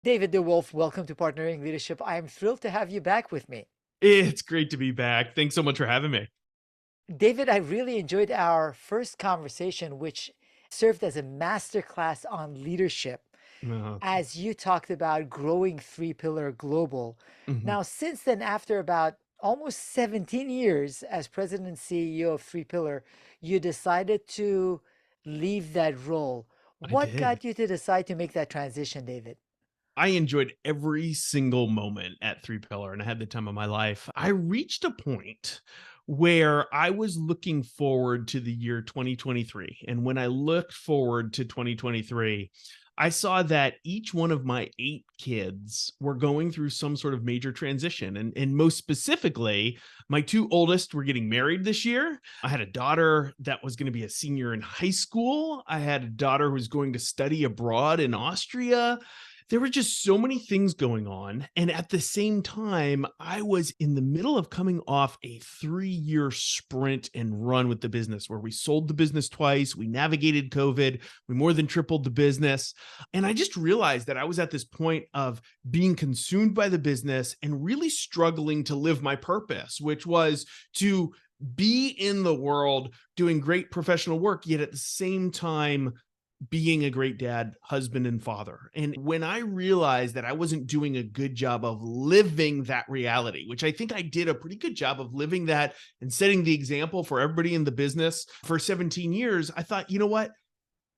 David DeWolf, welcome to Partnering Leadership. I am thrilled to have you back with me. It's great to be back. Thanks so much for having me. David, I really enjoyed our first conversation, which served as a masterclass on leadership Uh, as you talked about growing three pillar global. mhm. Now, since then, after about almost 17 years as president and CEO of Three Pillar, you decided to leave that role. I What did. got you to decide to make that transition, David? I enjoyed every single moment at Three Pillar and I had the time of my life. I reached a point where I was looking forward to the year 2023. And when I looked forward to 2023, I saw that each one of my 8 kids were going through some sort of major transition. And most specifically, my 2 oldest were getting married this year. I had a daughter that was going to be a senior in high school. I had a daughter who was going to study abroad in Austria. There were just so many things going on. And at the same time, I was in the middle of coming off a 3-year sprint and run with the business where we sold the business twice. We navigated COVID. We more than tripled the business. And I just realized that I was at this point of being consumed by the business and really struggling to live my purpose, which was to be in the world doing great professional work, yet at the same time, being a great dad, husband, and father. And when I realized that I wasn't doing a good job of living that reality, which I think I did a pretty good job of living that and setting the example for everybody in the business for 17 years, I thought, you know what?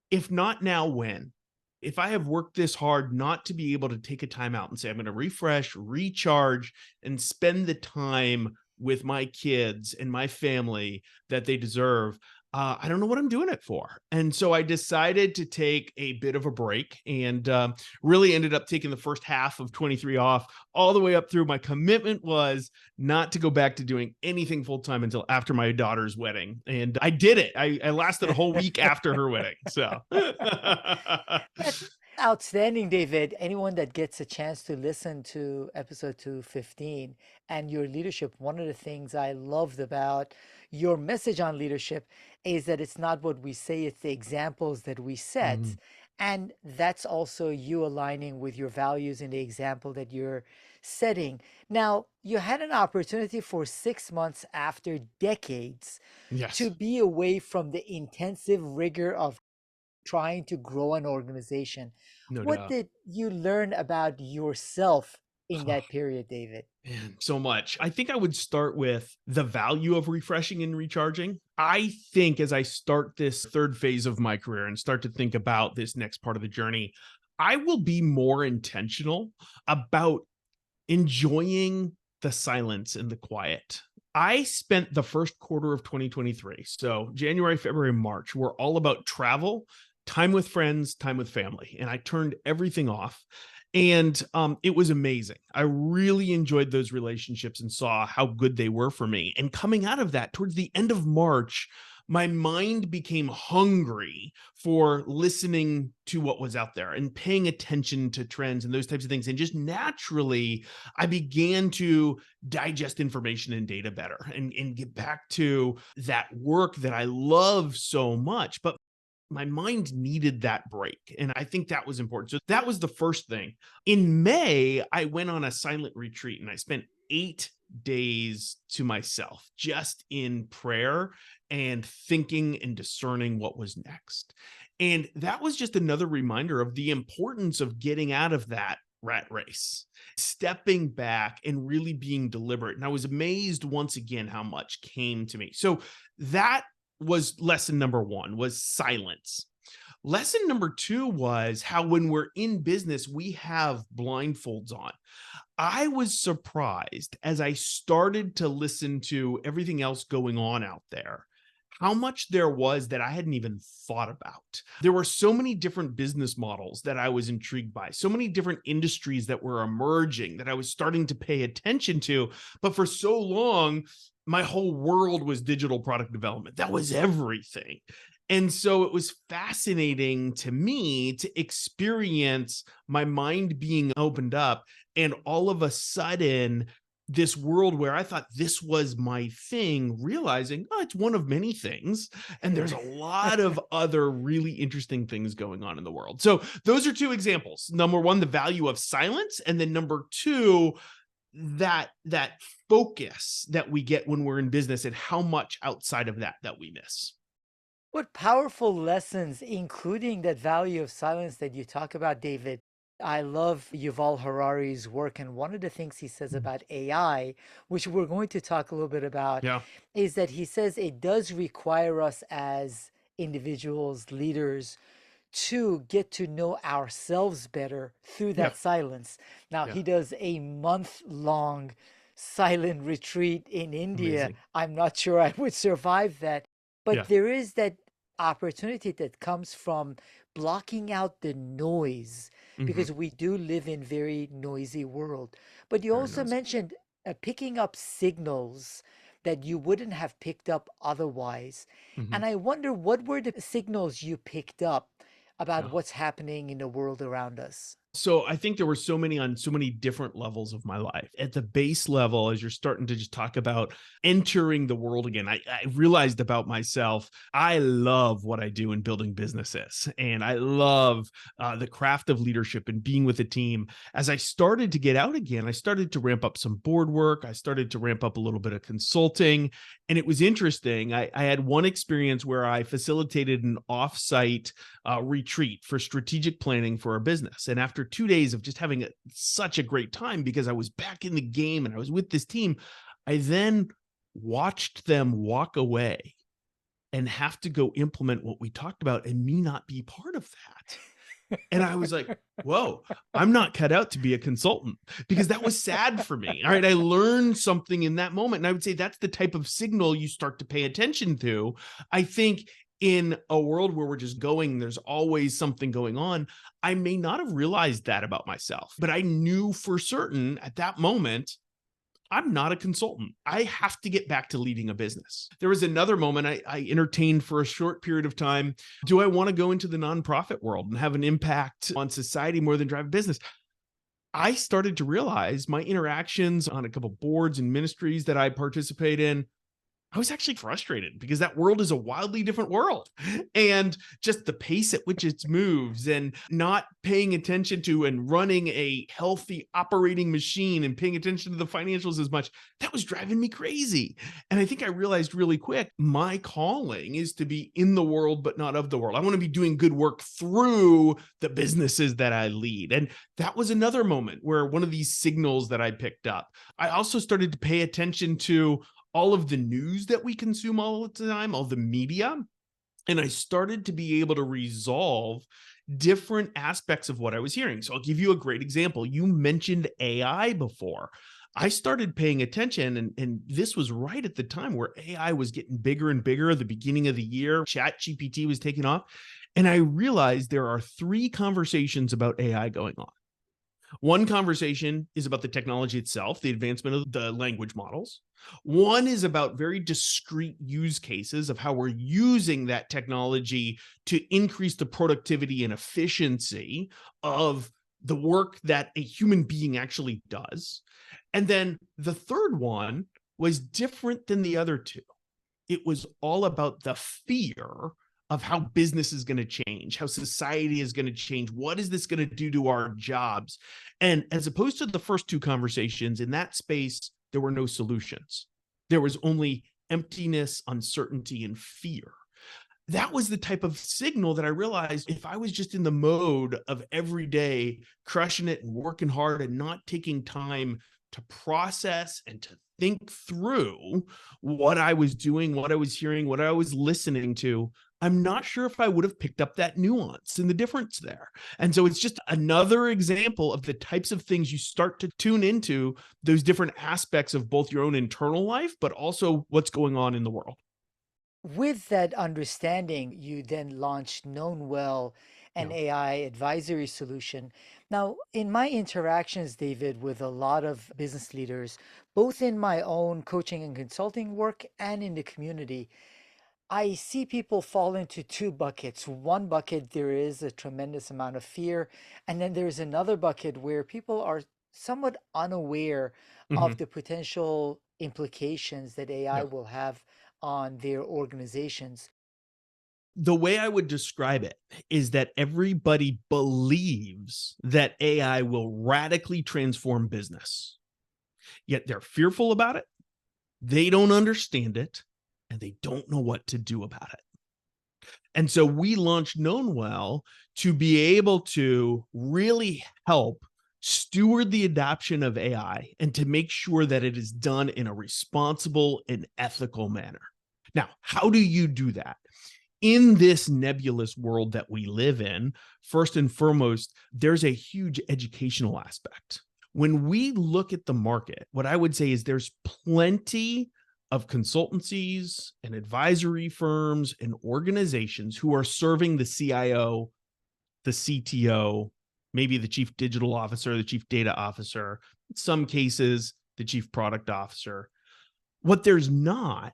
If not now, when? If I have worked this hard not to be able to take a time out and say, I'm going to refresh, recharge, and spend the time with my kids and my family that they deserve, I don't know what I'm doing it for. And so I decided to take a bit of a break and really ended up taking the first half of 23 off all the way up through. My commitment was not to go back to doing anything full time until after my daughter's wedding. And I did it. I lasted a whole week after her wedding. So, That's outstanding, David. Anyone that gets a chance to listen to episode 215 and your leadership, one of the things I loved about your message on leadership is that it's not what we say, it's the examples that we set. Mhm. And that's also you aligning with your values in the example that you're setting. Now, you had an opportunity for 6 months after decades to Yes, be away from the intensive rigor of trying to grow an organization. no What doubt. did you learn about yourself in that period, David? Man, so much. I think I would start with the value of refreshing and recharging. I think as I start this third phase of my career and start to think about this next part of the journey, I will be more intentional about enjoying the silence and the quiet. I spent the first quarter of 2023, so January, February, March, were all about travel, time with friends, time with family, and I turned everything off. And it was amazing. I really enjoyed those relationships and saw how good they were for me. And coming out of that, towards the end of March, my mind became hungry for listening to what was out there and paying attention to trends and those types of things. And just naturally, I began to digest information and data better and get back to that work that I love so much. But my mind needed that break. And I think that was important. So that was the first thing. In May, I went on a silent retreat and I spent 8 days to myself, just in prayer and thinking and discerning what was next. And that was just another reminder of the importance of getting out of that rat race, stepping back and really being deliberate. And I was amazed once again how much came to me. So that was lesson number one, was silence. Lesson number two was how when we're in business, we have blindfolds on. I was surprised as I started to listen to everything else going on out there, how much there was that I hadn't even thought about. There were so many different business models that I was intrigued by, so many different industries that were emerging that I was starting to pay attention to. But for so long, my whole world was digital product development. That was everything. And so it was fascinating to me to experience my mind being opened up and all of a sudden this world where I thought this was my thing, realizing, oh, it's one of many things. And there's a lot of other really interesting things going on in the world. So those are two examples. Number one, the value of silence. And then number two, that focus that we get when we're in business and how much outside of that we miss. What powerful lessons, including that value of silence that you talk about, David. I love Yuval Harari's work, and one of the things he says about AI, which we're going to talk a little bit about, Yeah. is that he says it does require us as individuals, leaders, to get to know ourselves better through Yeah. that silence. Now, Yeah. he does a month-long silent retreat in India. Amazing. I'm not sure I would survive that, but Yeah. there is that opportunity that comes from blocking out the noise Hmm. because we do live in very noisy world. But you Very also noisy. mentioned picking up signals that you wouldn't have picked up otherwise. Hmm. And I wonder, what were the signals you picked up about Yeah. what's happening in the world around us? So I think there were so many on so many different levels of my life. At the base level, as you're starting to just talk about entering the world again, I realized about myself, I love what I do in building businesses. And I love the craft of leadership and being with a team. As I started to get out again, I started to ramp up some board work. I started to ramp up a little bit of consulting. And it was interesting. I had one experience where I facilitated an offsite retreat for strategic planning for our business. And after 2 days of just having such a great time because I was back in the game and I was with this team, I then watched them walk away and have to go implement what we talked about and me not be part of that. And I was like, whoa, I'm not cut out to be a consultant because that was sad for me. All right. I learned something in that moment. And I would say that's the type of signal you start to pay attention to. I think in a world where we're just going, there's always something going on. I may not have realized that about myself, but I knew for certain at that moment I'm not a consultant. I have to get back to leading a business. There was another moment I entertained for a short period of time. Do I want to go into the nonprofit world and have an impact on society more than drive a business? I started to realize my interactions on a couple boards and ministries that I participate in, I was actually frustrated because that world is a wildly different world. And just the pace at which it moves and not paying attention to and running a healthy operating machine and paying attention to the financials as much, that was driving me crazy. And I think I realized really quick, my calling is to be in the world, but not of the world. I want to be doing good work through the businesses that I lead. And that was another moment where one of these signals that I picked up. I also started to pay attention to all of the news that we consume all the time, all the media. And I started to be able to resolve different aspects of what I was hearing. So I'll give you a great example. You mentioned AI before. I started paying attention, and this was right at the time where AI was getting bigger and bigger at the beginning of the year. Chat GPT was taking off. And I realized there are three conversations about AI going on. One conversation is about the technology itself, the advancement of the language models. One is about very discrete use cases of how we're using that technology to increase the productivity and efficiency of the work that a human being actually does. And then the third one was different than the other two. It was all about the fear of how business is going to change, how society is going to change. What is this going to do to our jobs? And as opposed to the first two conversations, in that space, there were no solutions. There was only emptiness, uncertainty, and fear. That was the type of signal that I realized if I was just in the mode of every day crushing it and working hard and not taking time to process and to think through what I was doing, what I was hearing, what I was listening to, I'm not sure if I would have picked up that nuance and the difference there. And so it's just another example of the types of things you start to tune into, those different aspects of both your own internal life, but also what's going on in the world. With that understanding, you then launched Knownwell, an Yeah. AI advisory solution. Now, in my interactions, David, with a lot of business leaders, both in my own coaching and consulting work and in the community, I see people fall into two buckets. One bucket, there is a tremendous amount of fear. And then there's another bucket where people are somewhat unaware of Mhm. the potential implications that AI Yeah. will have on their organizations. The way I would describe it is that everybody believes that AI will radically transform business, yet they're fearful about it, they don't understand it, and they don't know what to do about it. And so we launched Knownwell to be able to really help steward the adoption of AI and to make sure that it is done in a responsible and ethical manner. Now, how do you do that? In this nebulous world that we live in, first and foremost, there's a huge educational aspect. When we look at the market, what I would say is there's plenty of consultancies and advisory firms and organizations who are serving the CIO, the CTO, maybe the chief digital officer, the chief data officer, in some cases, the chief product officer. What there's not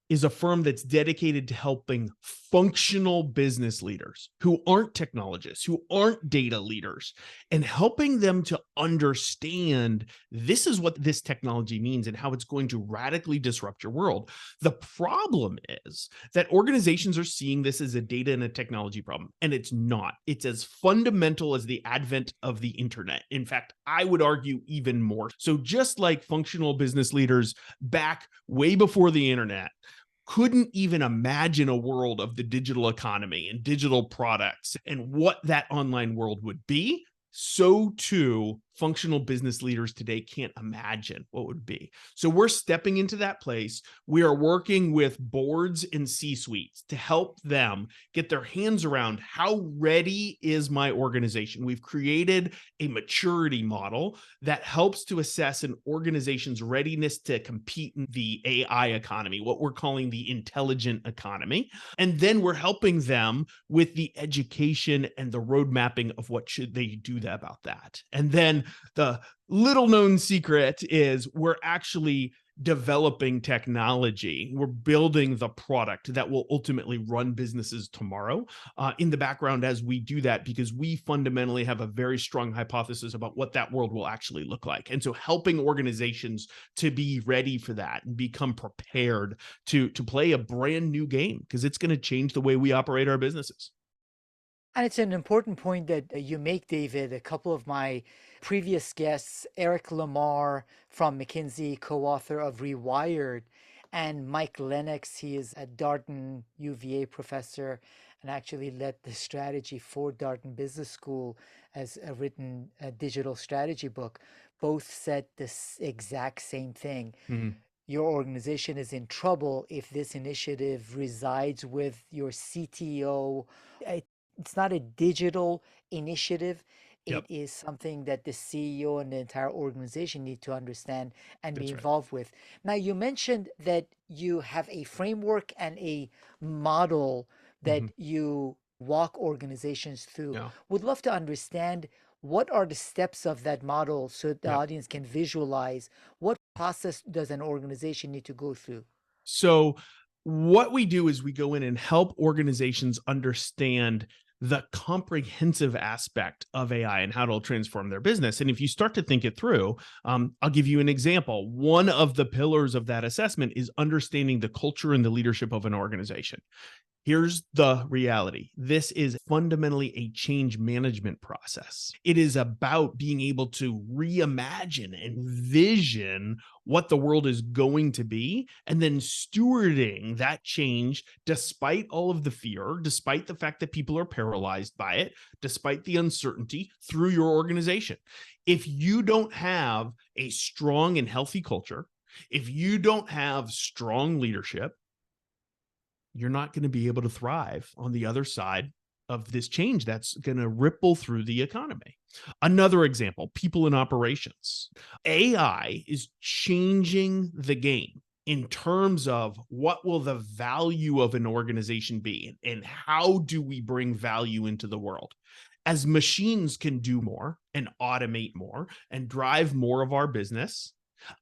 is a firm that's dedicated to helping functional business leaders who aren't technologists, who aren't data leaders, and helping them to understand this is what this technology means and how it's going to radically disrupt your world. The problem is that organizations are seeing this as a data and a technology problem, and it's not. It's as fundamental as the advent of the internet. In fact, I would argue even more. So, just like functional business leaders back way before the internet couldn't even imagine a world of the digital economy and digital products and what that online world would be, so too functional business leaders today can't imagine what would be. So we're stepping into that place. We are working with boards and C-suites to help them get their hands around how ready is my organization. We've created a maturity model that helps to assess an organization's readiness to compete in the AI economy, what we're calling the intelligent economy. And then we're helping them with the education and the road mapping of what should they do about that. And then the little known secret is we're actually developing technology. We're building the product that will ultimately run businesses tomorrow in the background as we do that, because we fundamentally have a very strong hypothesis about what that world will actually look like. And so helping organizations to be ready for that and become prepared to play a brand new game, because it's going to change the way we operate our businesses. And it's an important point that you make, David. A couple of my previous guests, Eric Lamar from McKinsey, co-author of Rewired, and Mike Lennox, he is a Darden UVA professor and actually led the strategy for Darden Business School as a written digital strategy book. Both said this exact same thing. Mhm. Your organization is in trouble if this initiative resides with your CTO. It's not a digital initiative. Yep, It is something that the CEO and the entire organization need to understand and be that's right. involved with. Now, you mentioned that you have a framework and a model Mhm. that you walk organizations through. Yeah, Would love to understand what are the steps of that model so the yeah. audience can visualize what process does an organization need to go through? So what we do is we go in and help organizations understand the comprehensive aspect of AI and how it'll transform their business. And if you start to think it through, I'll give you an example. One of the pillars of that assessment is understanding the culture and the leadership of an organization. Here's the reality. This is fundamentally a change management process. It is about being able to reimagine and vision what the world is going to be, and then stewarding that change despite all of the fear, despite the fact that people are paralyzed by it, despite the uncertainty through your organization. If you don't have a strong and healthy culture, if you don't have strong leadership, you're not going to be able to thrive on the other side of this change that's going to ripple through the economy. Another example, people in operations. AI is changing the game in terms of what will the value of an organization be and how do we bring value into the world. As machines can do more and automate more and drive more of our business,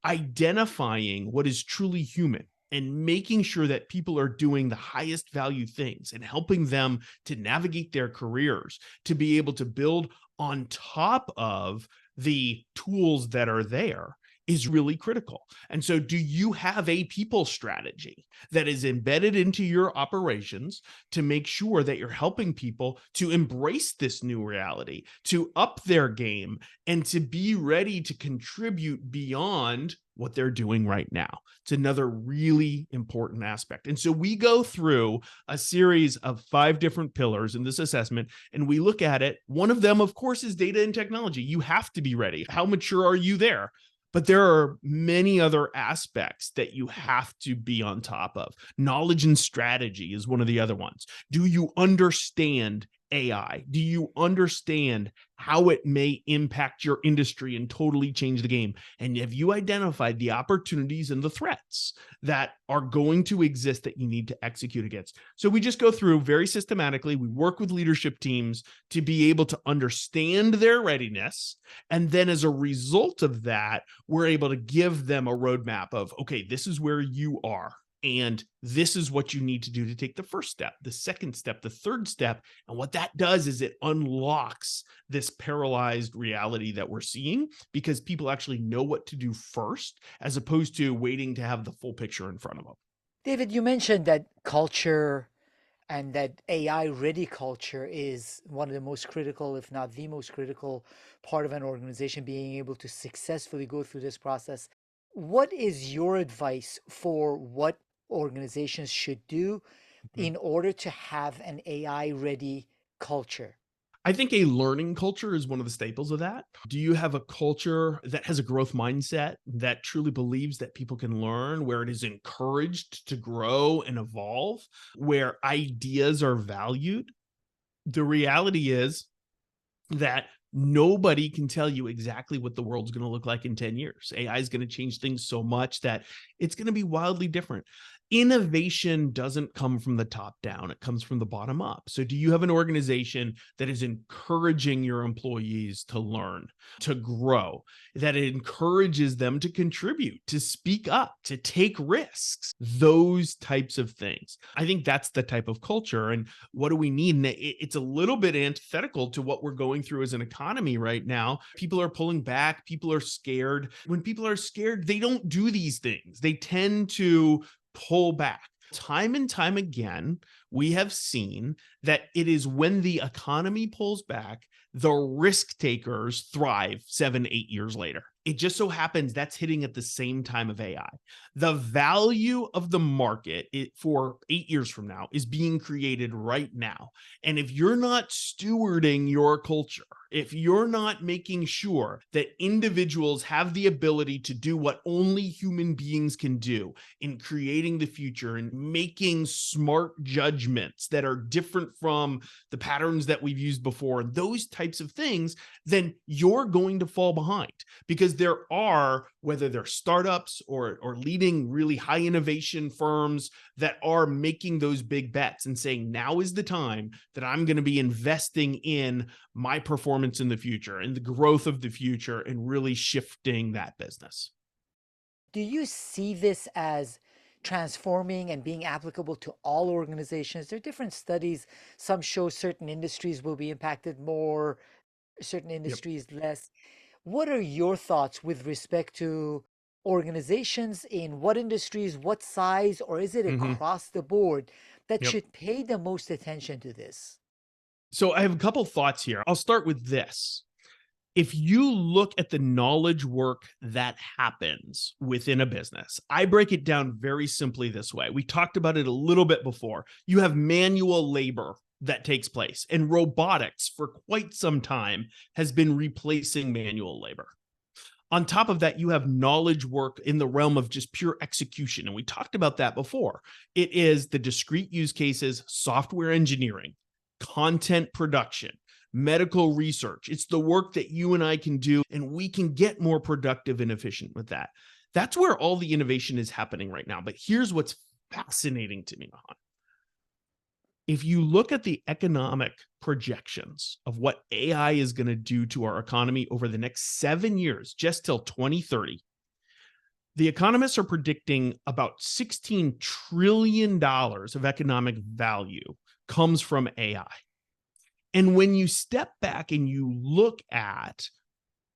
identifying what is truly human and making sure that people are doing the highest value things and helping them to navigate their careers, to be able to build on top of the tools that are there is really critical. And so do you have a people strategy that is embedded into your operations to make sure that you're helping people to embrace this new reality, to up their game, and to be ready to contribute beyond what they're doing right now? It's another really important aspect. And so we go through a series of 5 different pillars in this assessment, and we look at it. One of them, of course, is data and technology. You have to be ready. How mature are you there? But there are many other aspects that you have to be on top of. Knowledge and strategy is one of the other ones. Do you understand AI? Do you understand how it may impact your industry and totally change the game? And have you identified the opportunities and the threats that are going to exist that you need to execute against? So we just go through very systematically. We work with leadership teams to be able to understand their readiness. And then as a result of that, we're able to give them a roadmap of, okay, this is where you are. And this is what you need to do to take the first step, the second step, the third step. And what that does is it unlocks this paralyzed reality that we're seeing, because people actually know what to do first, as opposed to waiting to have the full picture in front of them. David, you mentioned that culture and that AI ready culture is one of the most critical, if not the most critical part of an organization being able to successfully go through this process. What is your advice for what organizations should do Mhm. in order to have an AI ready culture? I think a learning culture is one of the staples of that. Do you have a culture that has a growth mindset, that truly believes that people can learn, where it is encouraged to grow and evolve, where ideas are valued? The reality is that nobody can tell you exactly what the world's going to look like in 10 years. AI is going to change things so much that it's going to be wildly different. Innovation doesn't come from the top down, it comes from the bottom up. So, do you have an organization that is encouraging your employees to learn, to grow, that encourages them to contribute, to speak up, to take risks? Those types of things. I think that's the type of culture. And what do we need? And it's a little bit antithetical to what we're going through as an economy right now. People are pulling back, people are scared. When people are scared, they don't do these things. They tend to pull back. Time and time again, we have seen that it is when the economy pulls back, the risk takers thrive 7, 8 years later. It just so happens that's hitting at the same time of AI. The value of the market for 8 years from now is being created right now. And if you're not stewarding your culture, if you're not making sure that individuals have the ability to do what only human beings can do in creating the future and making smart judgments that are different from the patterns that we've used before, those types of things, then you're going to fall behind. Because there are, whether they're startups or leading really high innovation firms that are making those big bets and saying, now is the time that I'm going to be investing in my performance in the future and the growth of the future and really shifting that business. Do you see this as transforming and being applicable to all organizations? There are different studies. Some show certain industries will be impacted more, certain Yep. industries less. What are your thoughts with respect to organizations in what industries, what size, or is it Mhm. across the board that Yep. should pay the most attention to this? So I have a couple thoughts here. I'll start with this. If you look at the knowledge work that happens within a business, I break it down very simply this way. We talked about it a little bit before. You have manual labor that takes place, and robotics for quite some time has been replacing manual labor. On top of that, you have knowledge work in the realm of just pure execution. And we talked about that before. It is the discrete use cases, software engineering, content production, medical research. It's the work that you and I can do, and we can get more productive and efficient with that. That's where all the innovation is happening right now. But here's what's fascinating to me, Mahan. If you look at the economic projections of what AI is going to do to our economy over the next 7 years, just till 2030, the economists are predicting about $16 trillion of economic value comes from AI. And when you step back and you look at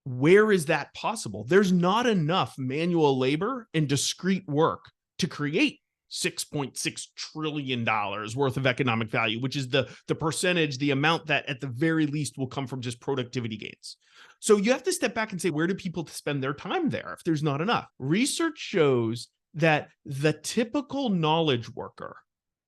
Where is that possible? There's not enough manual labor and discrete work to create $6.6 trillion worth of economic value, which is the percentage, the amount that at the very least will come from just productivity gains. So you have to step back and say, where do people spend their time there if there's not enough? Research shows that the typical knowledge worker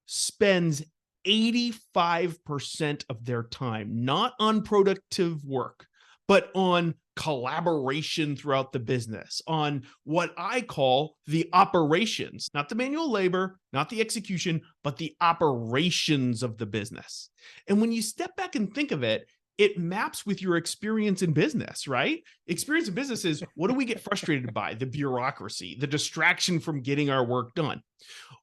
spends 85% of their time not on productive work, but on collaboration throughout the business, on what I call the operations, not the manual labor, not the execution, but the operations of the business. And when you step back and think of it, it maps with your experience in business, right? Experience in business is, what do we get frustrated by? The bureaucracy, the distraction from getting our work done.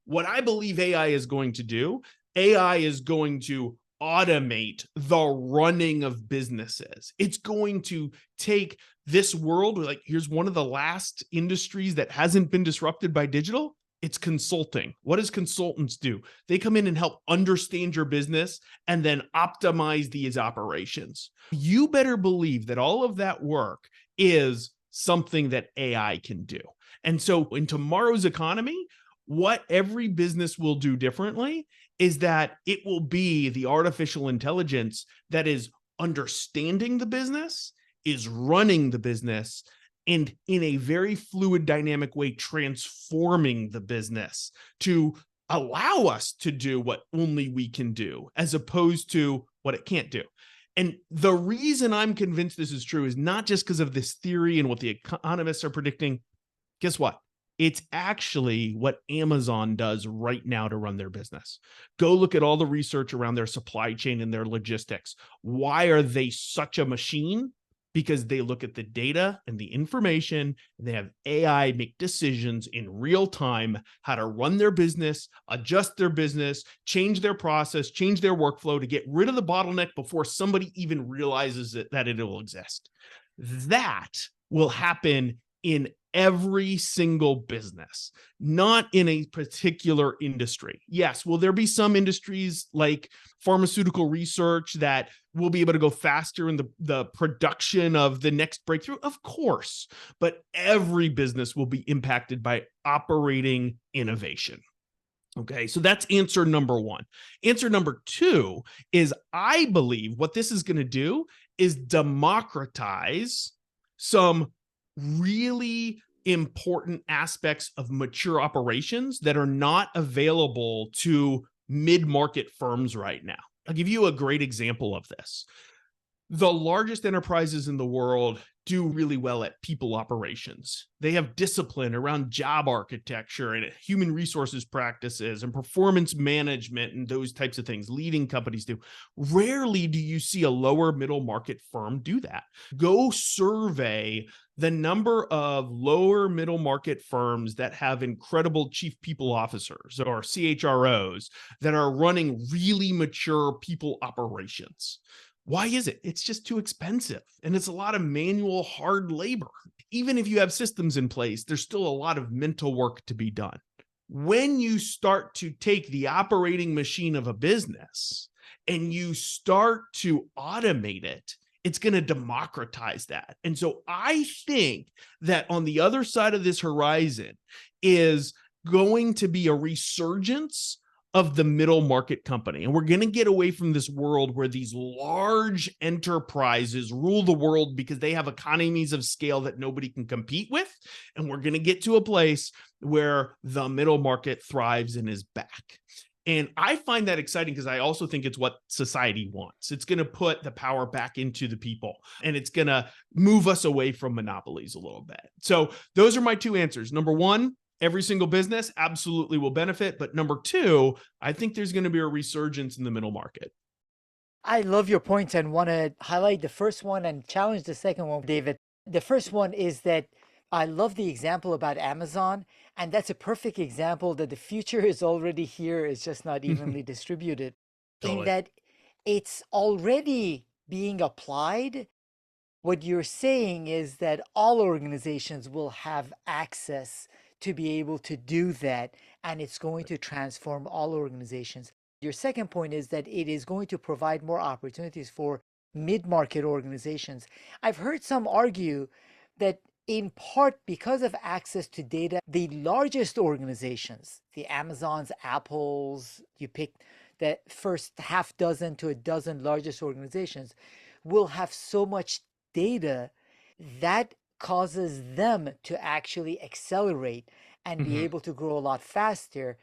What I believe AI is going to do, AI is going to automate the running of businesses. It's going to take this world, like here's one of the last industries that hasn't been disrupted by digital. It's consulting. What does consultants do? They come in and help understand your business and then optimize these operations. You better believe that all of that work is something that AI can do. And so in tomorrow's economy, what every business will do differently is that it will be the artificial intelligence that is understanding the business, is running the business, and in a very fluid, dynamic way, transforming the business to allow us to do what only we can do, as opposed to what it can't do. And the reason I'm convinced this is true is not just because of this theory and what the economists are predicting. Guess what? It's actually what Amazon does right now to run their business. Go look at all the research around their supply chain and their logistics. Why are they such a machine? Because they look at the data and the information, and they have AI make decisions in real time, how to run their business, adjust their business, change their process, change their workflow to get rid of the bottleneck before somebody even realizes that it will exist. That will happen in every single business, not in a particular industry. Yes, will there be some industries like pharmaceutical research that will be able to go faster in the production of the next breakthrough? Of course, but every business will be impacted by operating innovation. Okay, so that's answer number one. Answer number two is, I believe what this is going to do is democratize some really important aspects of mature operations that are not available to mid-market firms right now. I'll give you a great example of this. The largest enterprises in the world do really well at people operations. They have discipline around job architecture and human resources practices and performance management and those types of things. Leading companies do. Rarely do you see a lower middle market firm do that. Go survey the number of lower middle market firms that have incredible chief people officers or CHROs that are running really mature people operations. Why is it? It's just too expensive, and it's a lot of manual, hard labor. Even if you have systems in place, there's still a lot of mental work to be done. When you start to take the operating machine of a business and you start to automate it, it's going to democratize that. And so I think that on the other side of this horizon is going to be a resurgence of the middle market company. And we're going to get away from this world where these large enterprises rule the world because they have economies of scale that nobody can compete with. And we're going to get to a place where the middle market thrives and is back. And I find that exciting because I also think it's what society wants. It's going to put the power back into the people, and it's going to move us away from monopolies a little bit. So those are my two answers. Number one, every single business absolutely will benefit. But number two, I think there's going to be a resurgence in the middle market. I love your points and want to highlight the first one and challenge the second one, David. The first one is that I love the example about Amazon, and that's a perfect example that the future is already here. It's just not evenly distributed. In Totally. that it's already being applied. What you're saying is that all organizations will have access to be able to do that, and it's going to transform all organizations. Your second point is that it is going to provide more opportunities for mid-market organizations. I've heard some argue that in part because of access to data, the largest organizations, the Amazons, Apples, you pick the first half dozen to a dozen largest organizations, will have so much data that causes them to actually accelerate and be Mhm. able to grow a lot faster,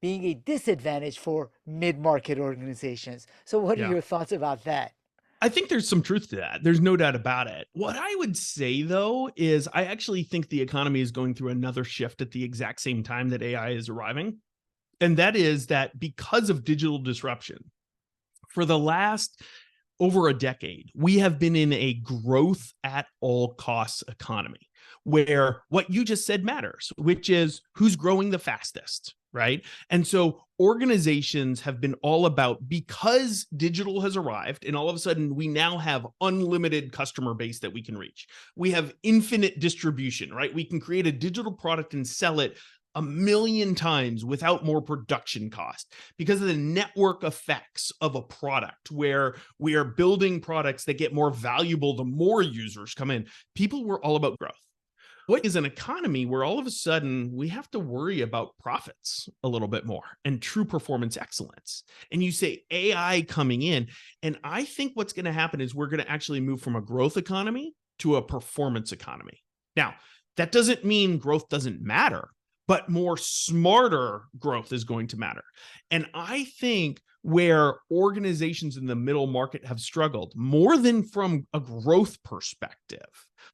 being a disadvantage for mid-market organizations. So what are Yeah. your thoughts about that? I think there's some truth to that. There's no doubt about it. What I would say though is I actually think the economy is going through another shift at the exact same time that AI is arriving. And that is that because of digital disruption, for the last over a decade, we have been in a growth at all costs economy where what you just said matters, which is who's growing the fastest, right? And so organizations have been all about, because digital has arrived and all of a sudden we now have unlimited customer base that we can reach. We have infinite distribution, right? We can create a digital product and sell it a million times without more production cost because of the network effects of a product where we are building products that get more valuable the more users come in. People were all about growth. What is an economy where all of a sudden we have to worry about profits a little bit more and true performance excellence? And you say AI coming in, and I think what's going to happen is we're going to actually move from a growth economy to a performance economy. Now, that doesn't mean growth doesn't matter, but more smarter growth is going to matter. And I think where organizations in the middle market have struggled more than from a growth perspective,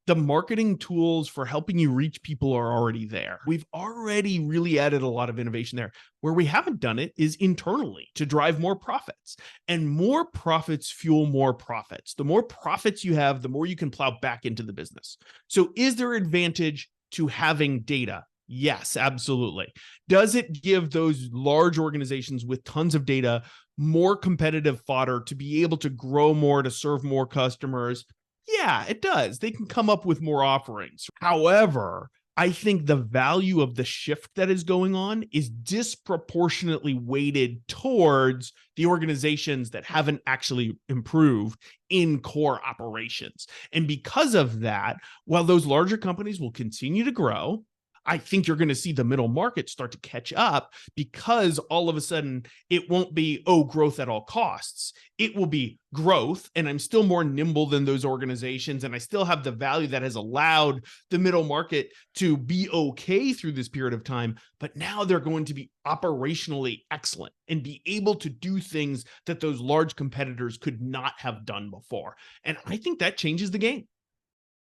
the marketing tools for helping you reach people are already there. We've already really added a lot of innovation there. Where we haven't done it is internally to drive more profits. And more profits fuel more profits. The more profits you have, the more you can plow back into the business. So is there advantage to having data? Yes, absolutely. Does it give those large organizations with tons of data more competitive fodder to be able to grow more, to serve more customers? Yeah, it does. They can come up with more offerings. However, I think the value of the shift that is going on is disproportionately weighted towards the organizations that haven't actually improved in core operations. And because of that, while those larger companies will continue to grow, I think you're going to see the middle market start to catch up because all of a sudden it won't be, oh, growth at all costs. It will be growth. And I'm still more nimble than those organizations. And I still have the value that has allowed the middle market to be okay through this period of time. But now they're going to be operationally excellent and be able to do things that those large competitors could not have done before. And I think that changes the game.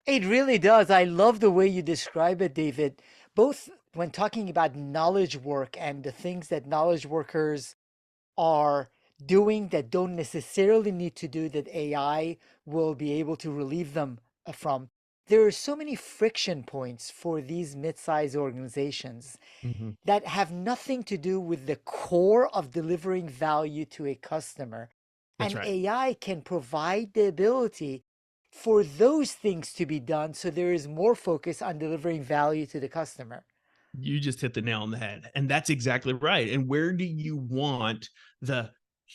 It really does. I love the way you describe it, David. Both when talking about knowledge work and the things that knowledge workers are doing that don't necessarily need to do that AI will be able to relieve them from. There are so many friction points for these mid-sized organizations Mhm. that have nothing to do with the core of delivering value to a customer. That's And right. AI can provide the ability for those things to be done so there is more focus on delivering value to the customer. You just hit the nail on the head. And that's exactly right. And where do you want the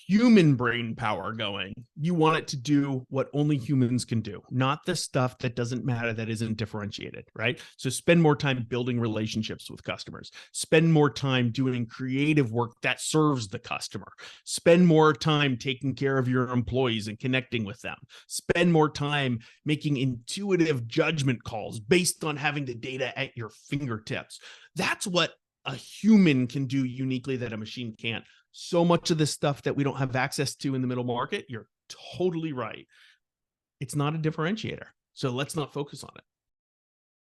human brain power going? You want it to do what only humans can do, not the stuff that doesn't matter, that isn't differentiated, right? So spend more time building relationships with customers, spend more time doing creative work that serves the customer, spend more time taking care of your employees and connecting with them, spend more time making intuitive judgment calls based on having the data at your fingertips. That's what a human can do uniquely that a machine can't. So much of this stuff that we don't have access to in the middle market, you're totally right. It's not a differentiator. So let's not focus on it.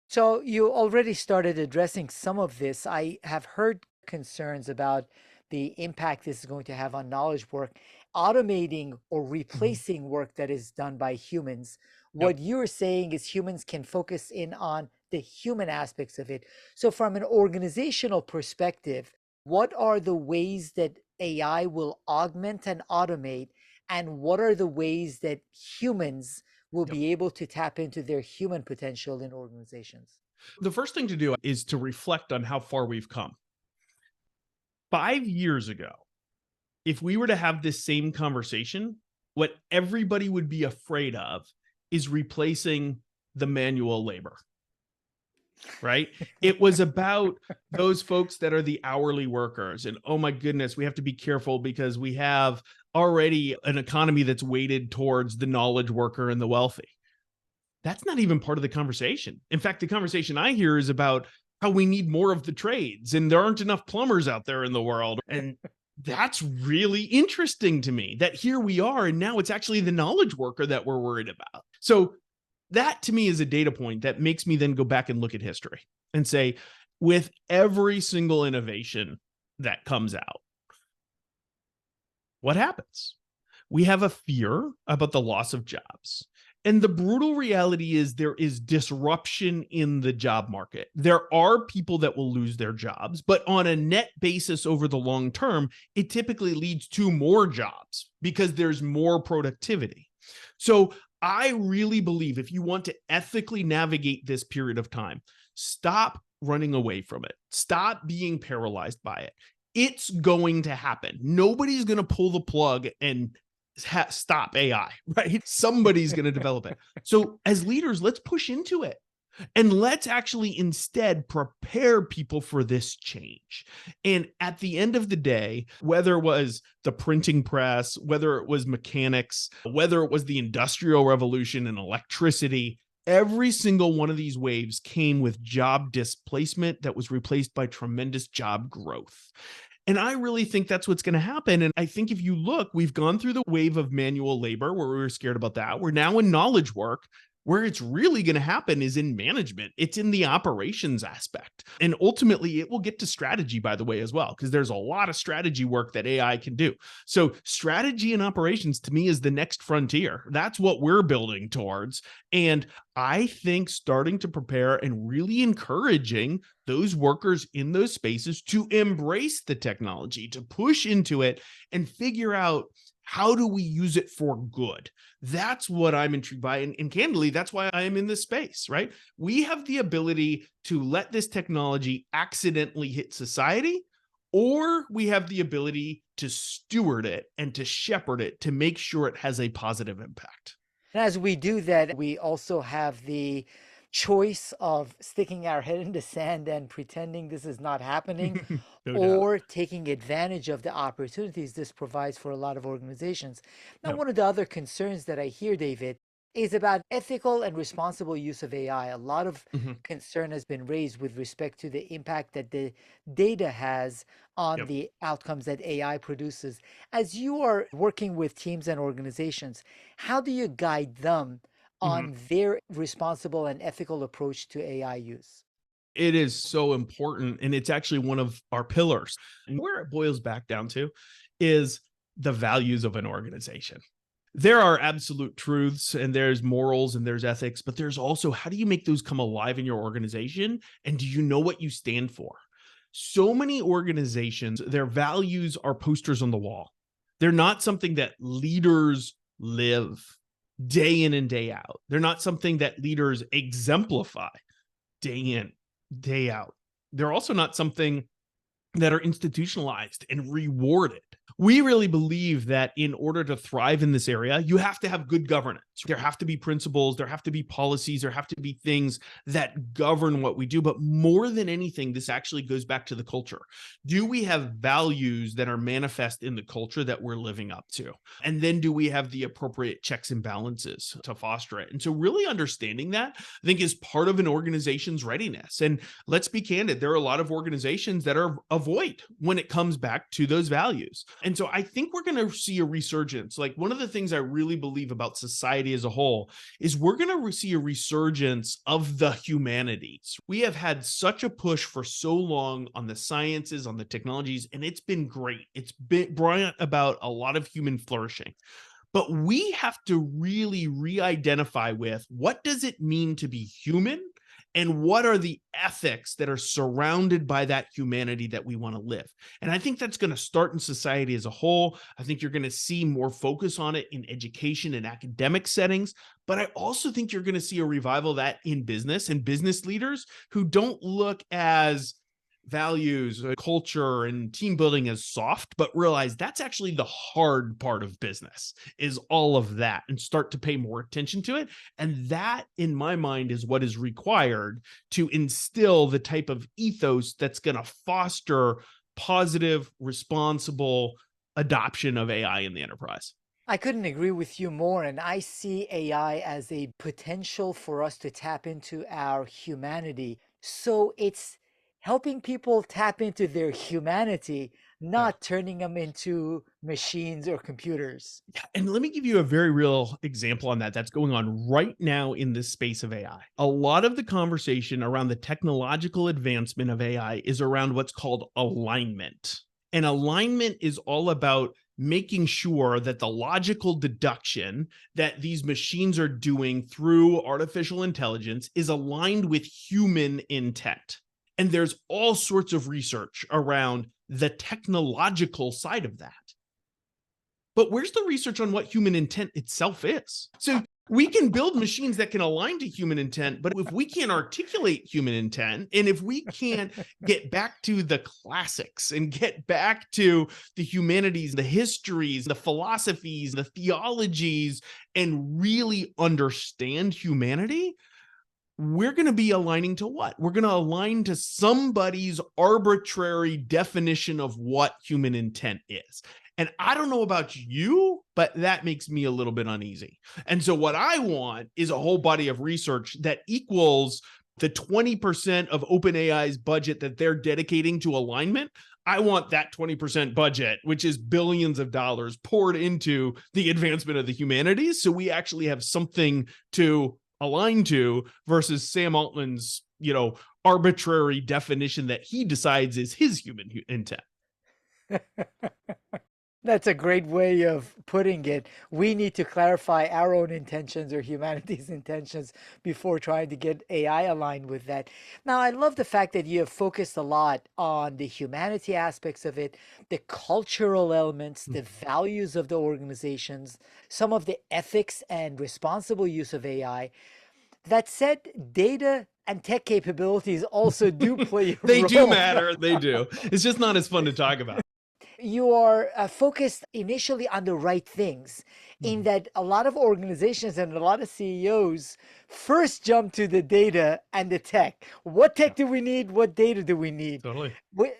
So you already started addressing some of this. I have heard concerns about the impact this is going to have on knowledge work, automating or Mhm. replacing work that is done by humans. Yep. What you're saying is humans can focus in on the human aspects of it. So from an organizational perspective, what are the ways that AI will augment and automate, and what are the ways that humans will Yep. be able to tap into their human potential in organizations? The first thing to do is to reflect on how far we've come. 5 years ago, if we were to have this same conversation, what everybody would be afraid of is replacing the manual labor, right? It was about those folks that are the hourly workers. And oh my goodness, we have to be careful because we have already an economy that's weighted towards the knowledge worker and the wealthy. That's not even part of the conversation. In fact, the conversation I hear is about how we need more of the trades and there aren't enough plumbers out there in the world. And that's really interesting to me that here we are. And now it's actually the knowledge worker that we're worried about. So that to me is a data point that makes me then go back and look at history and say, with every single innovation that comes out, what happens? We have a fear about the loss of jobs. And the brutal reality is there is disruption in the job market. There are people that will lose their jobs, but on a net basis over the long term, it typically leads to more jobs because there's more productivity. So I really believe if you want to ethically navigate this period of time, stop running away from it. Stop being paralyzed by it. It's going to happen. Nobody's going to pull the plug and stop AI, right? Somebody's going to develop it. So as leaders, let's push into it. And let's actually instead prepare people for this change. And at the end of the day, whether it was the printing press, whether it was mechanics, whether it was the industrial revolution and electricity, every single one of these waves came with job displacement that was replaced by tremendous job growth. And I really think that's what's going to happen. And I think if you look, we've gone through the wave of manual labor where we were scared about that. We're now in knowledge work. Where it's really going to happen is in management. It's in the operations aspect. And ultimately, it will get to strategy, by the way, as well, because there's a lot of strategy work that AI can do. So strategy and operations, to me, is the next frontier. That's what we're building towards. And I think starting to prepare and really encouraging those workers in those spaces to embrace the technology, to push into it and figure out, how do we use it for good? That's what I'm intrigued by. And candidly, that's why I am in this space, right? We have the ability to let this technology accidentally hit society, or we have the ability to steward it and to shepherd it to make sure it has a positive impact. And as we do that, we also have the choice of sticking our head in the sand and pretending this is not happening, No doubt. or taking advantage of the opportunities this provides for a lot of organizations. Now, Yep. one of the other concerns that I hear, David, is about ethical and responsible use of AI. A lot of Mhm. concern has been raised with respect to the impact that the data has on Yep. the outcomes that AI produces. As you are working with teams and organizations, how do you guide them Mhm. on their responsible and ethical approach to AI use? It is so important. And it's actually one of our pillars. And where it boils back down to is the values of an organization. There are absolute truths and there's morals and there's ethics, but there's also how do you make those come alive in your organization? And do you know what you stand for? So many organizations, their values are posters on the wall. They're not something that leaders live day in and day out. They're not something that leaders exemplify day in, day out. They're also not something that are institutionalized and rewarded. We really believe that in order to thrive in this area, you have to have good governance. There have to be principles, there have to be policies, there have to be things that govern what we do. But more than anything, this actually goes back to the culture. Do we have values that are manifest in the culture that we're living up to? And then do we have the appropriate checks and balances to foster it? And so, really understanding that, I think, is part of an organization's readiness. And let's be candid, there are a lot of organizations that are avoid when it comes back to those values. And so I think we're going to see a resurgence. Like, one of the things I really believe about society as a whole is we're going to see a resurgence of the humanities. We have had such a push for so long on the sciences, on the technologies, and it's been great. It's been brought about a lot of human flourishing. But we have to really re-identify with what does it mean to be human and what are the ethics that are surrounded by that humanity that we want to live. And I think that's going to start in society as a whole. I think you're going to see more focus on it in education and academic settings. But I also think you're going to see a revival of that in business and business leaders who don't look as values, culture, and team building as soft, but realize that's actually the hard part of business is all of that, and start to pay more attention to it. And that, in my mind, is what is required to instill the type of ethos that's going to foster positive, responsible adoption of AI in the enterprise. I couldn't agree with you more, and I see AI as a potential for us to tap into our humanity. So it's helping people tap into their humanity, Yeah. not turning them into machines or computers. Yeah, and let me give you a very real example on that that's going on right now in this space of AI. A lot of the conversation around the technological advancement of AI is around what's called alignment. And alignment is all about making sure that the logical deduction that these machines are doing through artificial intelligence is aligned with human intent. And there's all sorts of research around the technological side of that. But where's the research on what human intent itself is? So we can build machines that can align to human intent, but if we can't articulate human intent, and if we can't get back to the classics and get back to the humanities, the histories, the philosophies, the theologies, and really understand humanity, we're going to be aligning to what? We're going to align to somebody's arbitrary definition of what human intent is. And I don't know about you, but that makes me a little bit uneasy. And so what I want is a whole body of research that equals the 20% of OpenAI's budget that they're dedicating to alignment. I want that 20% budget, which is billions of dollars, poured into the advancement of the humanities. So we actually have something to align to versus Sam Altman's, arbitrary definition that he decides is his human intent. That's a great way of putting it. We need to clarify our own intentions or humanity's intentions before trying to get AI aligned with that. Now, I love the fact that you have focused a lot on the humanity aspects of it, the cultural elements, the values of the organizations, some of the ethics and responsible use of AI. That said, data and tech capabilities also do play a They do role. matter. They do. It's just not as fun to talk about. You are focused initially on the right things, in that a lot of organizations and a lot of CEOs first jump to the data and the tech. What tech do we need? What data do we need? Totally.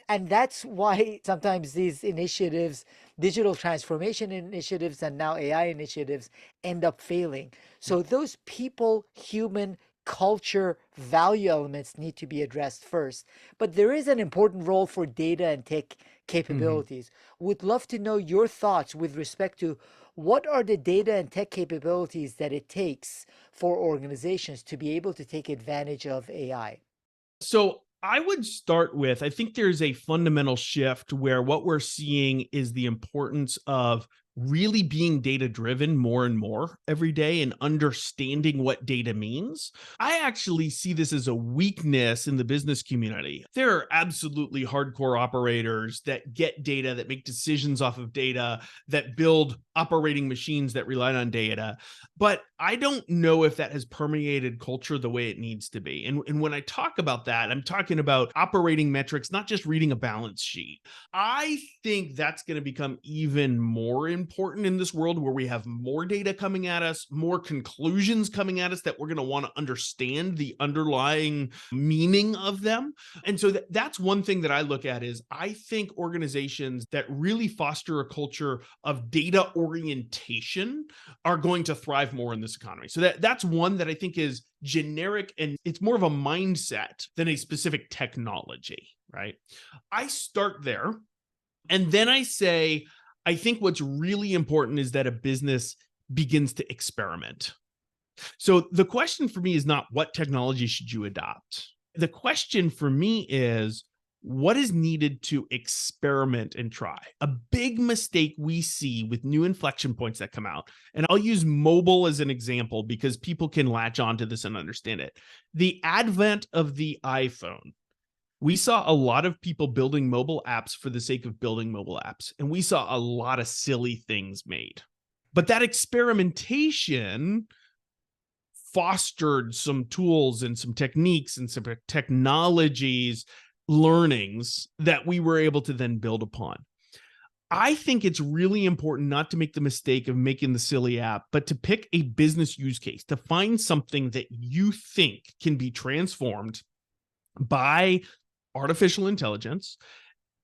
And that's why sometimes these initiatives, digital transformation initiatives, and now AI initiatives end up failing. So those people, human, culture, value elements need to be addressed first. But there is an important role for data and tech capabilities. Would love to know your thoughts with respect to what are the data and tech capabilities that it takes for organizations to be able to take advantage of AI. So I would start with, I think there's a fundamental shift where what we're seeing is the importance of really being data driven more and more every day and understanding what data means. I actually see this as a weakness in the business community. There are absolutely hardcore operators that get data, that make decisions off of data, that build operating machines that rely on data. But I don't know if that has permeated culture the way it needs to be. And when I talk about that, I'm talking about operating metrics, not just reading a balance sheet. I think that's going to become even more important in this world where we have more data coming at us, more conclusions coming at us that we're going to want to understand the underlying meaning of them. And so that's one thing that I look at is I think organizations that really foster a culture of data orientation are going to thrive more in this economy. So that's one that I think is generic, and it's more of a mindset than a specific technology, right? I start there. And then I say, I think what's really important is that a business begins to experiment. So the question for me is not what technology should you adopt? The question for me is, what is needed to experiment and try? A big mistake we see with new inflection points that come out, and I'll use mobile as an example because people can latch onto this and understand it. The advent of the iPhone. We saw a lot of people building mobile apps for the sake of building mobile apps, and we saw a lot of silly things made. But that experimentation fostered some tools and some techniques and some technologies learnings that we were able to then build upon. I think it's really important not to make the mistake of making the silly app, but to pick a business use case, to find something that you think can be transformed by artificial intelligence,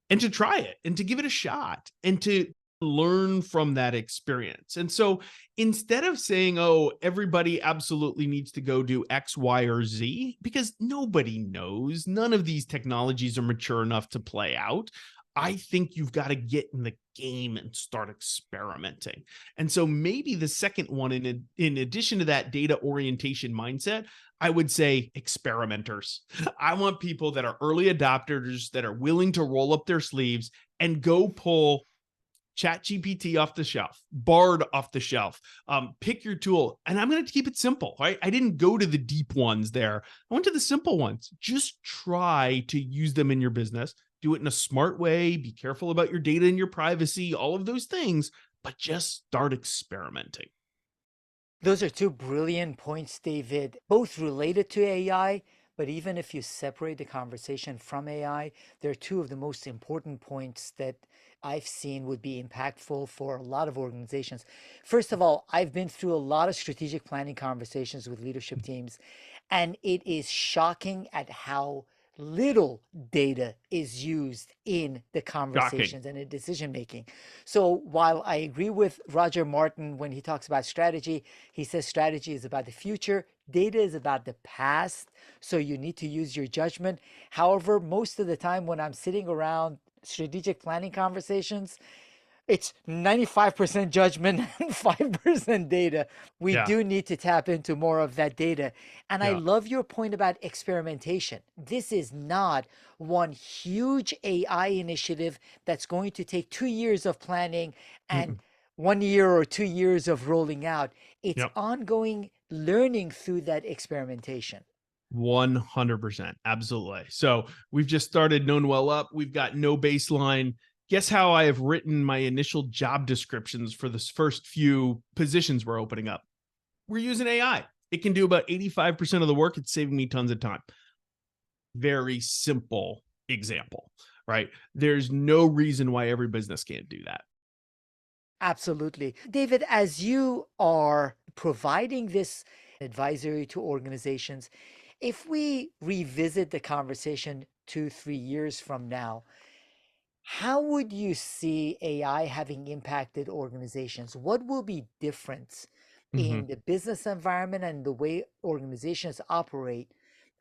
and to try it and to give it a shot and to learn from that experience. And so instead of saying, oh, everybody absolutely needs to go do X, Y, or Z, because nobody knows, none of these technologies are mature enough to play out. I think you've got to get in the game and start experimenting. And so maybe the second one, in addition to that data orientation mindset, I would say experimenters. I want people that are early adopters, that are willing to roll up their sleeves and go pull ChatGPT off the shelf, Bard off the shelf, pick your tool. And I'm going to keep it simple, right? I didn't go to the deep ones there. I went to the simple ones. Just try to use them in your business. Do it in a smart way. Be careful about your data and your privacy, all of those things, but just start experimenting. Those are two brilliant points, David, both related to AI. But even if you separate the conversation from AI, they're two of the most important points that I've seen would be impactful for a lot of organizations. First of all, I've been through a lot of strategic planning conversations with leadership teams, and it is shocking at how little data is used in the Shocking. conversations and in decision making. So while I agree with Roger Martin when he talks about strategy, he says strategy is about the future, data is about the past. So you need to use your judgment. However, most of the time when I'm sitting around strategic planning conversations, it's 95% judgment and 5% data. We Yeah. do need to tap into more of that data. And I Yeah. love your point about experimentation. This is not one huge AI initiative that's going to take 2 years of planning and Mm-mm. 1 year or 2 years of rolling out. It's Yep. ongoing learning through that experimentation. 100%. Absolutely. So we've just started Knownwell up. We've got no baseline. Guess how I have written my initial job descriptions for this first few positions we're opening up? We're using AI. It can do about 85% of the work. It's saving me tons of time. Very simple example, right? There's no reason why every business can't do that. Absolutely. David, as you are providing this advisory to organizations, if we revisit the conversation 2, 3 years from now, how would you see AI having impacted organizations? What will be different Mhm. in the business environment and the way organizations operate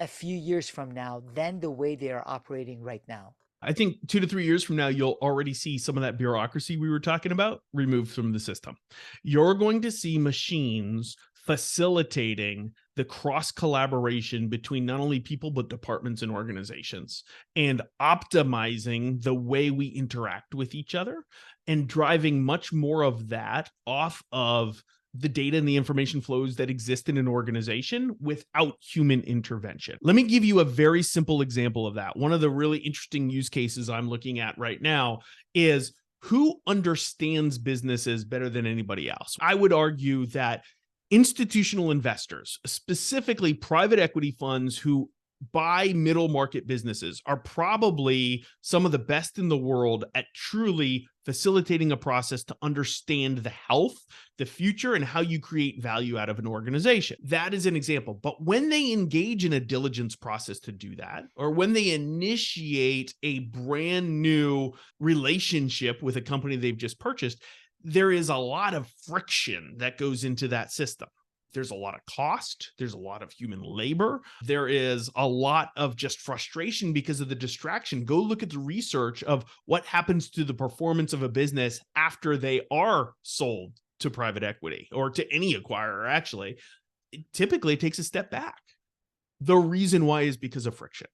a few years from now than the way they are operating right now? I think 2 to 3 years from now, you'll already see some of that bureaucracy we were talking about removed from the system. You're going to see machines facilitating the cross collaboration between not only people, but departments and organizations, and optimizing the way we interact with each other and driving much more of that off of the data and the information flows that exist in an organization without human intervention. Let me give you a very simple example of that. One of the really interesting use cases I'm looking at right now is who understands businesses better than anybody else. I would argue that institutional investors, specifically private equity funds who buy middle market businesses, are probably some of the best in the world at truly facilitating a process to understand the health, the future, and how you create value out of an organization. That is an example. But when they engage in a diligence process to do that, or when they initiate a brand new relationship with a company they've just purchased, there is a lot of friction that goes into that system. There's a lot of cost. There's a lot of human labor. There is a lot of just frustration because of the distraction. Go look at the research of what happens to the performance of a business after they are sold to private equity or to any acquirer, actually. It typically takes a step back. The reason why is because of friction.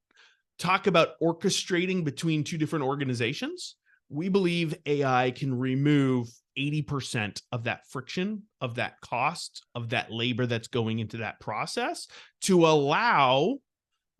Talk about orchestrating between two different organizations. We believe AI can remove 80% of that friction, of that cost, of that labor that's going into that process to allow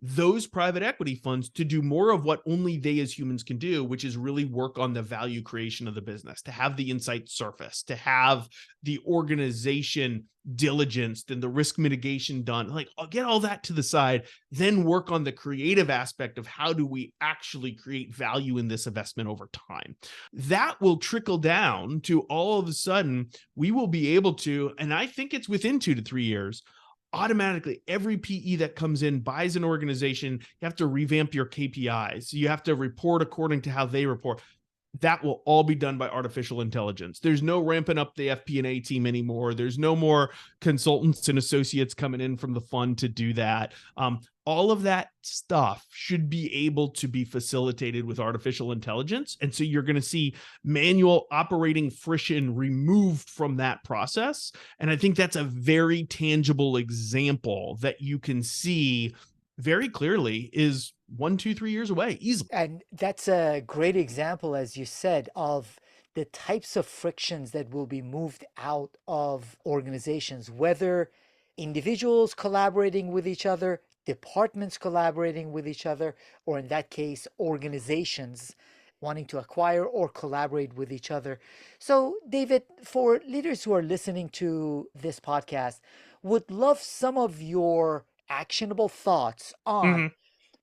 those private equity funds to do more of what only they as humans can do, which is really work on the value creation of the business, to have the insight surface, to have the organization diligenced and the risk mitigation done. Like, I'll get all that to the side, then work on the creative aspect of how do we actually create value in this investment over time. That will trickle down to all of a sudden, we will be able to, and I think it's within 2 to 3 years, automatically every PE that comes in buys an organization. You have to revamp your KPIs. You have to report according to how they report. That will all be done by artificial intelligence. There's no ramping up the FP&A team anymore. There's no more consultants and associates coming in from the fund to do that. All of that stuff should be able to be facilitated with artificial intelligence. And so you're going to see manual operating friction removed from that process. And I think that's a very tangible example that you can see very clearly is 1, 2, 3 years away easily. And that's a great example, as you said, of the types of frictions that will be moved out of organizations, whether individuals collaborating with each other, departments collaborating with each other, or in that case, organizations wanting to acquire or collaborate with each other. So, David, for leaders who are listening to this podcast, would love some of your actionable thoughts on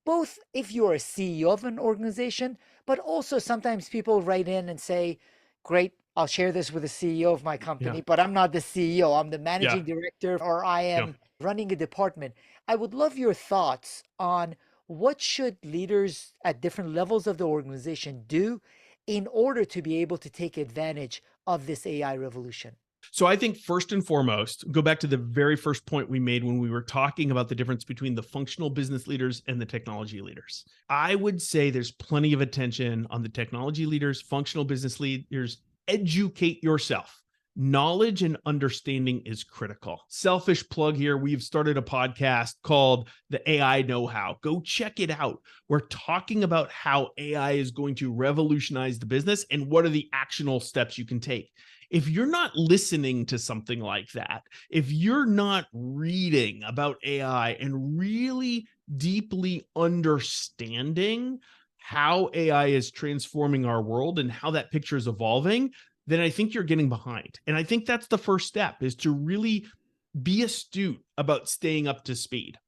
both if you're a CEO of an organization, but also sometimes people write in and say, great, I'll share this with the CEO of my company, but I'm not the CEO. I'm the managing director, or I am running a department. I would love your thoughts on what should leaders at different levels of the organization do in order to be able to take advantage of this AI revolution. So I think first and foremost, go back to the very first point we made when we were talking about the difference between the functional business leaders and the technology leaders. I would say there's plenty of attention on the technology leaders, functional business leaders. Educate yourself. Knowledge and understanding is critical. Selfish plug here. We've started a podcast called The AI Know-How. Go check it out. We're talking about how AI is going to revolutionize the business and what are the actionable steps you can take. If you're not listening to something like that, if you're not reading about AI and really deeply understanding how AI is transforming our world and how that picture is evolving, then I think you're getting behind. And I think that's the first step, is to really be astute about staying up to speed.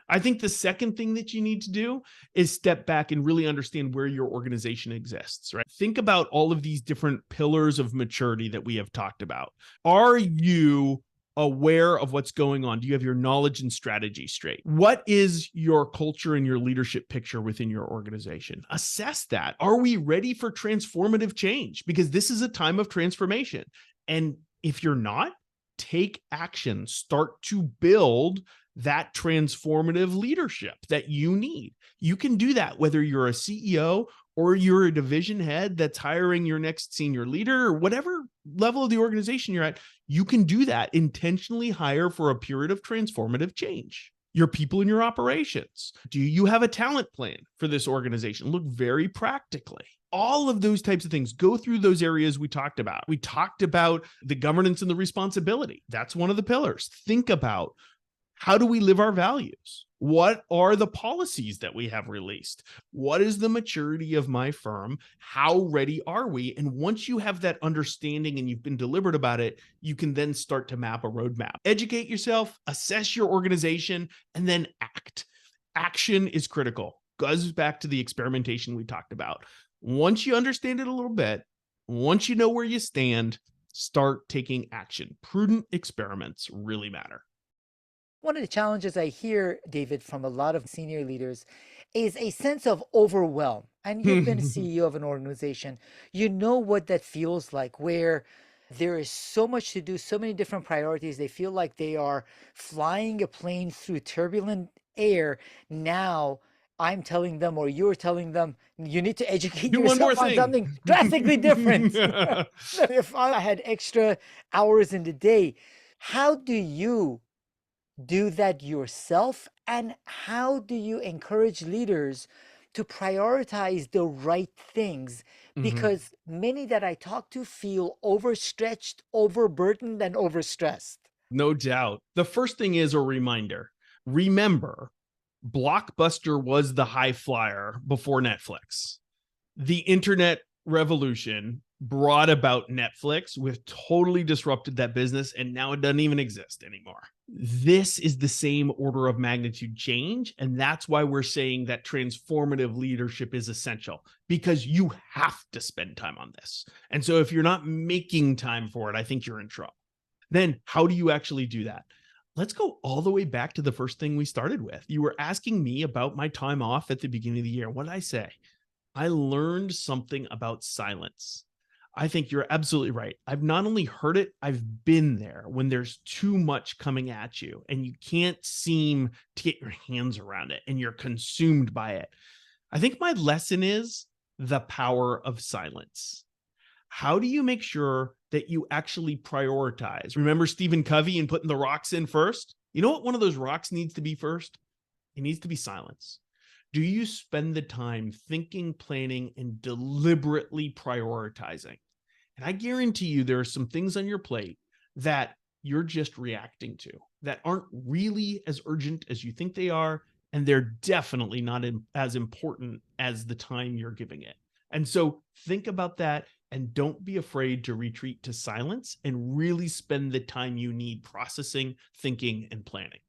I think the second thing that you need to do is step back and really understand where your organization exists, right? Think about all of these different pillars of maturity that we have talked about. Are you aware of what's going on? Do you have your knowledge and strategy straight? What is your culture and your leadership picture within your organization? Assess that. Are we ready for transformative change? Because this is a time of transformation. And if you're not, take action. Start to build that transformative leadership that you need. You can do that whether you're a CEO or you're a division head that's hiring your next senior leader, or whatever level of the organization you're at. You can do that. Intentionally hire for a period of transformative change. Your people in your operations. Do you have a talent plan for this organization? Look very practically. All of those types of things. Go through those areas we talked about. We talked about the governance and the responsibility. That's one of the pillars. Think about, how do we live our values? What are the policies that we have released? What is the maturity of my firm? How ready are we? And once you have that understanding and you've been deliberate about it, you can then start to map a roadmap. Educate yourself, assess your organization, and then act. Action is critical. Goes back to the experimentation we talked about. Once you understand it a little bit, once you know where you stand, start taking action. Prudent experiments really matter. One of the challenges I hear, David, from a lot of senior leaders is a sense of overwhelm. And you've been a CEO of an organization. You know what that feels like, where there is so much to do, so many different priorities. They feel like they are flying a plane through turbulent air. Now, I'm telling them, or you're telling them, you need to educate yourself on something drastically different. If I had extra hours in the day, how do you do that yourself? And how do you encourage leaders to prioritize the right things? Because many that I talk to feel overstretched, overburdened, and overstressed. No doubt. The first thing is a reminder. Remember, Blockbuster was the high flyer before Netflix. The internet revolution brought about Netflix, which totally disrupted that business, and now it doesn't even exist anymore. This is the same order of magnitude change, and that's why we're saying that transformative leadership is essential, because you have to spend time on this. And so if you're not making time for it, I think you're in trouble. Then how do you actually do that? Let's go all the way back to the first thing we started with. You were asking me about my time off at the beginning of the year. What did I say? I learned something about silence. I think you're absolutely right. I've not only heard it, I've been there when there's too much coming at you and you can't seem to get your hands around it and you're consumed by it. I think my lesson is the power of silence. How do you make sure that you actually prioritize? Remember Stephen Covey and putting the rocks in first? You know what one of those rocks needs to be first? It needs to be silence. Do you spend the time thinking, planning, and deliberately prioritizing? And I guarantee you there are some things on your plate that you're just reacting to that aren't really as urgent as you think they are, and they're definitely not as important as the time you're giving it. And so think about that and don't be afraid to retreat to silence and really spend the time you need processing, thinking, and planning.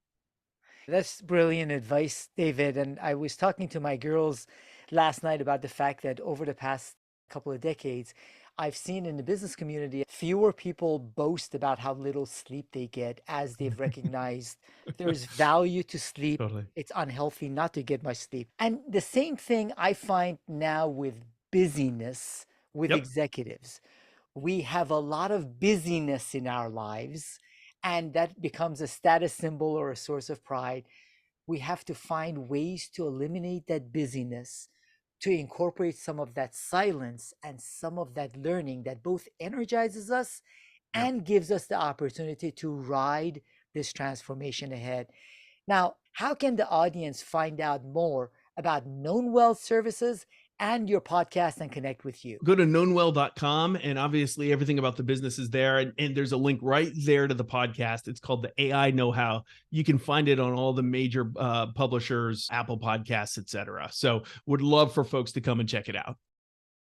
That's brilliant advice, David. And I was talking to my girls last night about the fact that over the past couple of decades, I've seen in the business community fewer people boast about how little sleep they get as they've recognized there's value to sleep. Totally. It's unhealthy not to get much sleep. And the same thing I find now with busyness with Yep. executives. We have a lot of busyness in our lives, and that becomes a status symbol or a source of pride. We have to find ways to eliminate that busyness, to incorporate some of that silence and some of that learning that both energizes us Yeah. and gives us the opportunity to ride this transformation ahead. Now, how can the audience find out more about Knownwell services and your podcast and connect with you? Go to knownwell.com, and obviously everything about the business is there. And there's a link right there to the podcast. It's called the AI Know How. You can find it on all the major publishers, Apple Podcasts, etc. So would love for folks to come and check it out.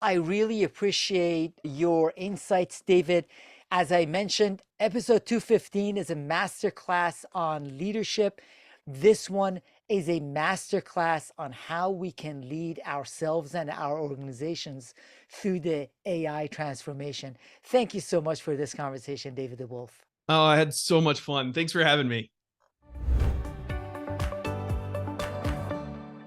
I really appreciate your insights, David. As I mentioned, episode 215 is a masterclass on leadership. This one is a masterclass on how we can lead ourselves and our organizations through the AI transformation. Thank you so much for this conversation, David DeWolf. Oh, I had so much fun. Thanks for having me.